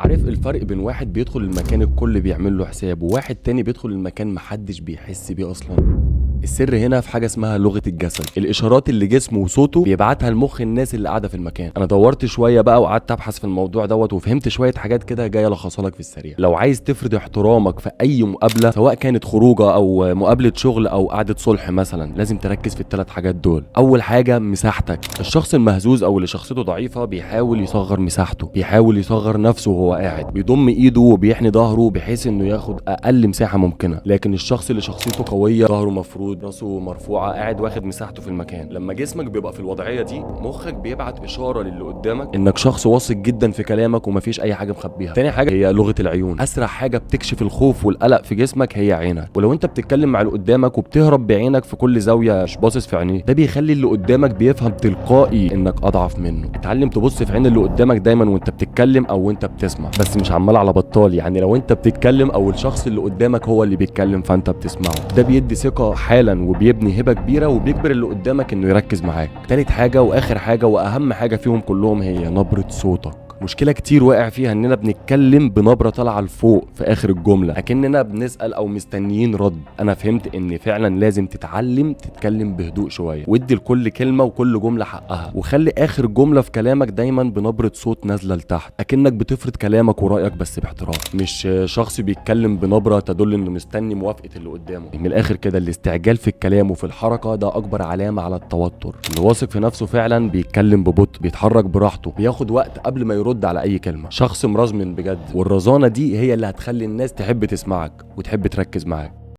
عارف الفرق بين واحد بيدخل المكان الكل بيعمل له حساب وواحد تاني بيدخل المكان محدش بيحس بيه اصلا؟ السر هنا في حاجه اسمها لغه الجسد، الاشارات اللي جسمه وصوته بيبعتها لمخ الناس اللي قاعده في المكان. انا دورت شويه بقى وقعدت ابحث في الموضوع وفهمت شويه حاجات كده جايه الخصها لك في السريع. لو عايز تفرض احترامك في اي مقابله، سواء كانت خروجه او مقابله شغل او قعده صلح مثلا، لازم تركز في الثلاث حاجات دول. اول حاجه مساحتك. الشخص المهزوز او اللي شخصيته ضعيفه بيحاول يصغر مساحته، بيحاول يصغر نفسه وهو قاعد، بيضم ايده وبيحني ظهره بحيث انه ياخد اقل مساحه ممكنه. لكن الشخص اللي شخصيته قويه، ظهره مفروض، راسه مرفوعه، قاعد واخد مساحته في المكان. لما جسمك بيبقى في الوضعيه دي، مخك بيبعت اشاره للي قدامك انك شخص واثق جدا في كلامك ومفيش اي حاجه مخبيها. تاني حاجه هي لغه العيون. اسرع حاجه بتكشف الخوف والقلق في جسمك هي عينك، ولو انت بتتكلم مع اللي قدامك وبتهرب بعينك في كل زاويه مش باصص في عينيه، ده بيخلي اللي قدامك بيفهم تلقائي انك اضعف منه. اتعلم تبص في عين اللي قدامك دايما وانت بتتكلم او وانت بتسمع، بس مش عمال على بطال. يعني لو انت بتتكلم او الشخص اللي قدامك هو اللي بيتكلم فانت بتسمعه، ده بيدي ثقه حالا وبيبني هبه كبيره وبيجبر اللي قدامك انه يركز معاك. تالت حاجه واخر حاجه واهم حاجه فيهم كلهم هي نبره صوتك. مشكلة كتير واقع فيها اننا بنتكلم بنبرة طالعة لفوق في اخر الجملة، اكننا بنسأل او مستنيين رد. انا فهمت ان فعلا لازم تتعلم تتكلم بهدوء شوية، وادي لكل كلمة وكل جملة حقها، وخلي اخر جملة في كلامك دايما بنبرة صوت نازلة لتحت، اكنك بتفرض كلامك ورأيك بس باحترام، مش شخص بيتكلم بنبرة تدل انه مستني موافقة اللي قدامه. من الاخر كده، الاستعجال في الكلام وفي الحركة ده اكبر علامة على التوتر. اللي واثق في نفسه فعلا بيتكلم ببطء، بيتحرك براحته، بياخد وقت قبل ما يرد على اي كلمه، شخص مرزمن بجد. والرزانه دي هي اللي هتخلي الناس تحب تسمعك وتحب تركز معاك.